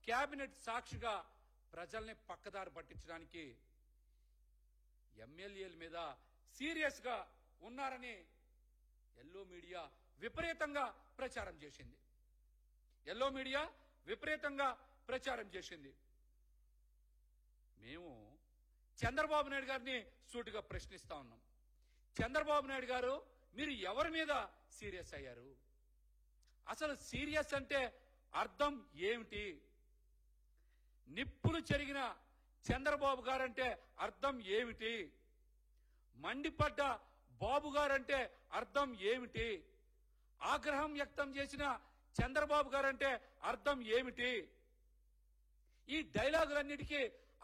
Cabinet సాక్షిగా ప్రజల్ని పక్కదారి పట్టించడానికి ఎమ్మెల్యేల మీద సీరియస్ గా ఉన్నారని ఎల్లో మీడియా విపరీతంగా ప్రచారం చేసింది. ఎల్లో మీడియా విపరీతంగా ప్రచారం చేసింది. మేము చంద్రబాబు నాయుడు గారిని సూటిగా ప్రశ్నిస్తా ఉన్నాం. చంద్రబాబు నాయుడు గారు, మీరు ఎవరి మీద సీరియస్ అయ్యారు? అసలు సీరియస్ అంటే అర్థం ఏమిటి? నిప్పులు చెరిగిన చంద్రబాబు గారంటే అర్థం ఏమిటి? మండిపడ్డ బాబు గారంటే అర్థం ఏమిటి? ఆగ్రహం వ్యక్తం చేసిన చంద్రబాబు గారంటే అర్థం ఏమిటి? ఈ డైలాగులన్నిటికీ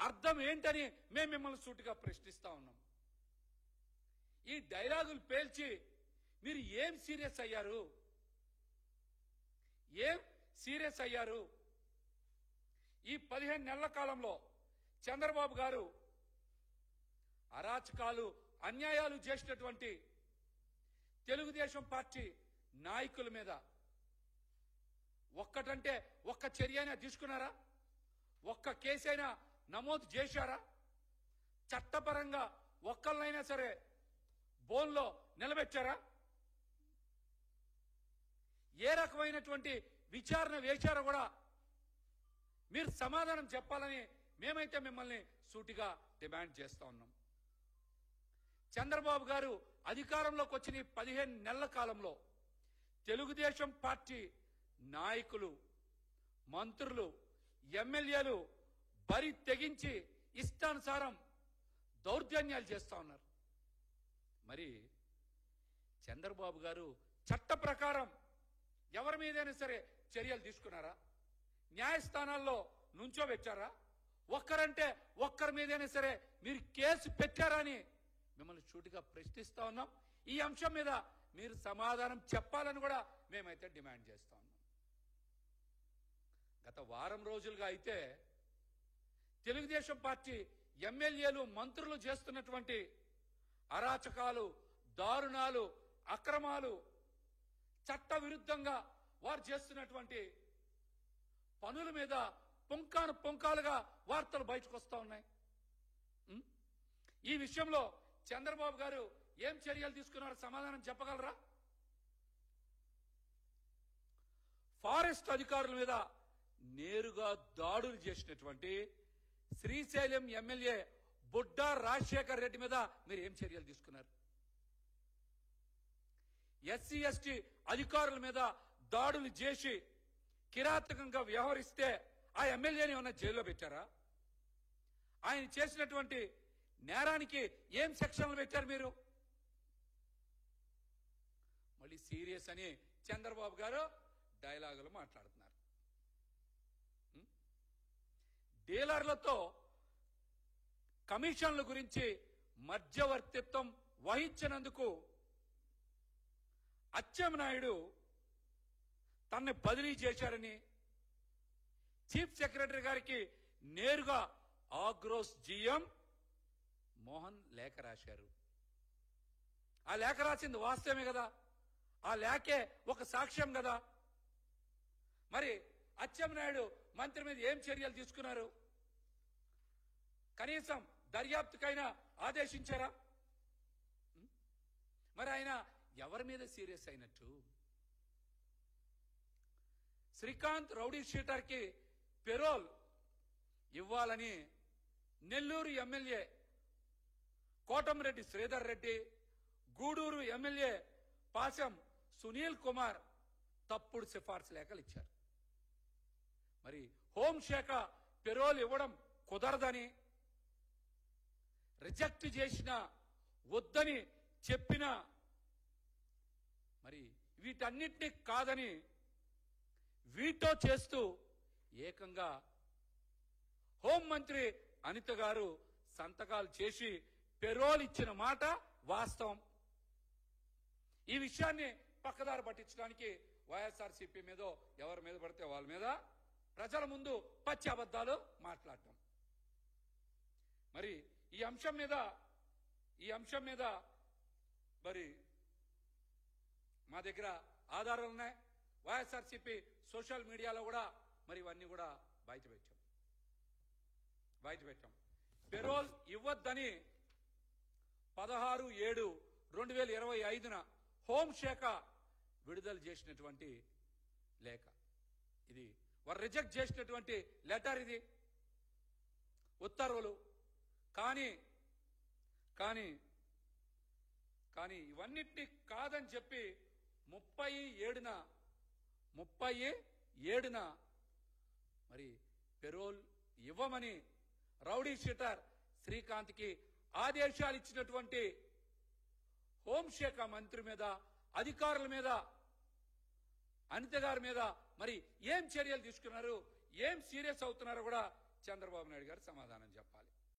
అర్థం ఏంటని మేము మిమ్మల్ని సూటిగా ప్రశ్నిస్తా ఉన్నాం. ఈ డైలాగులు పేల్చి మీరు ఏం సీరియస్ అయ్యారు? ఏం సీరియస్ అయ్యారు? ఈ 15 నెలల కాలంలో చంద్రబాబు గారు అరాచకాలు, అన్యాయాలు చేసినటువంటి తెలుగుదేశం పార్టీ నాయకుల మీద ఒక్కటంటే ఒక్క చర్య అయినా తీసుకున్నారా? ఒక్క కేసైనా నమోదు చేశారా? చట్టపరంగా ఒక్కళ్ళైనా సరే బోన్లో నిలబెట్టారా? ఏ రకమైనటువంటి విచారణ వేశారో కూడా మీరు సమాధానం చెప్పాలని మేమైతే మిమ్మల్ని సూటిగా డిమాండ్ చేస్తా ఉన్నాం. చంద్రబాబు గారు అధికారంలోకి వచ్చిన 15 నెలల కాలంలో తెలుగుదేశం పార్టీ నాయకులు, మంత్రులు, ఎమ్మెల్యేలు బరి తెగించి ఇష్టానుసారం దౌర్జన్యాలు చేస్తా ఉన్నారు. మరి చంద్రబాబు గారు చట్ట ప్రకారం ఎవరి మీదైనా సరే చర్యలు తీసుకున్నారా? న్యాయస్థానాల్లో నుంచోబెట్టారా? ఒక్కరంటే ఒక్కరి మీదైనా సరే మీరు కేసు పెట్టారా అని మిమ్మల్ని సూటిగా ప్రశ్నిస్తా ఉన్నాం. ఈ అంశం మీద మీరు సమాధానం చెప్పాలని కూడా మేమైతే డిమాండ్ చేస్తా ఉన్నాం. గత వారం రోజులుగా అయితే తెలుగుదేశం పార్టీ ఎమ్మెల్యేలు, మంత్రులు చేస్తున్నటువంటి అరాచకాలు, దారుణాలు, అక్రమాలు, చట్ట విరుద్ధంగా వారు చేస్తున్నటువంటి పనుల మీద పుంకాలుగా వార్తలు బయటకు వస్తా ఉన్నాయి. ఈ విషయంలో చంద్రబాబు గారు ఏం చర్యలు తీసుకున్నారో సమాధానం చెప్పగలరా? ఫారెస్ట్ అధికారుల మీద నేరుగా దాడులు చేసినటువంటి శ్రీశైలం ఎమ్మెల్యే బుడ్డా రాజశేఖర్ రెడ్డి మీద మీరు ఏం చర్యలు తీసుకున్నారు? ఎస్సీ ఎస్టీ అధికారుల మీద దాడులు చేసి కిరాతకంగా వ్యవహరిస్తే ఆ ఎమ్మెల్యేని ఏమన్నా జైల్లో పెట్టారా? ఆయన చేసినటువంటి నేరానికి ఏం సెక్షన్లు పెట్టారు మీరు? మళ్ళీ సీరియస్ అని చంద్రబాబు గారు డైలాగులు మాట్లాడుతున్నారు. డీలర్లతో కమిషన్ల గురించి మధ్యవర్తిత్వం వహించినందుకు అచ్చెన్నాయుడు తనని బదిలీ చేశారని చీఫ్ సెక్రటరీ గారికి నేరుగా ఆగ్రోస్ జీఎం మోహన్ లేఖ రాశారు. ఆ లేఖ రాసింది వాస్తవమే కదా? ఆ లేఖే ఒక సాక్ష్యం కదా? మరి అచ్చెన్నాయుడు మంత్రి మీద ఏం చర్యలు తీసుకున్నారు? కనీసం దర్యాప్తుకైనా ఆదేశించారా? మరి ఆయన ఎవరి మీద సీరియస్ అయినట్టు? శ్రీకాంత్ రౌడీ షీటర్కి పెరోల్ ఇవ్వాలని నెల్లూరు ఎమ్మెల్యే కోటంరెడ్డి శ్రీధర్ రెడ్డి, గూడూరు ఎమ్మెల్యే పాశం సునీల్ కుమార్ తప్పుడు సిఫార్సు లేఖలు ఇచ్చారు. మరి హోంశాఖ పెరోల్ ఇవ్వడం కుదరదని, రిజెక్ట్ చేసిన, వద్దని చెప్పిన, మరి వీటన్నిటినీ కాదని వీటో చేస్తూ ఏకంగా హోంమంత్రి అనిత గారు సంతకాలు చేసి పెరోల్ ఇచ్చిన మాట వాస్తవం. ఈ విషయాన్ని పక్కదారి పట్టించడానికి వైఎస్ఆర్సీపీ మీదో ఎవరి మీద పడితే వాళ్ళ మీద ప్రజల ముందు పచ్చి అబద్ధాలు మాట్లాడటం. మరి ఈ అంశం మీద మరి మా దగ్గర ఆధారాలు ఉన్నాయి. వైఎస్ఆర్సీపీ సోషల్ మీడియాలో కూడా మరి ఇవన్నీ కూడా బయటపెట్టాం. పెరోల్ ఇవ్వద్దని 16/7/2025 హోంశాఖ విడుదల చేసినటువంటి లేఖ ఇది. వారు రిజెక్ట్ చేసినటువంటి లెటర్ ఇది, ఉత్తర్వులు. కానీ కానీ కానీ ఇవన్నిటినీ కాదని చెప్పి 37న మరి పెరోల్ ఇవ్వమని రౌడీ షీటర్ శ్రీకాంత్కి ఆదేశాలు ఇచ్చినటువంటి హోంశాఖ మంత్రి మీద, అధికారుల మీద, అనిత గారి మీద మరి ఏం చర్యలు తీసుకున్నారు, ఏం సీరియస్ అవుతున్నారో కూడా చంద్రబాబు నాయుడు గారు సమాధానం చెప్పాలి.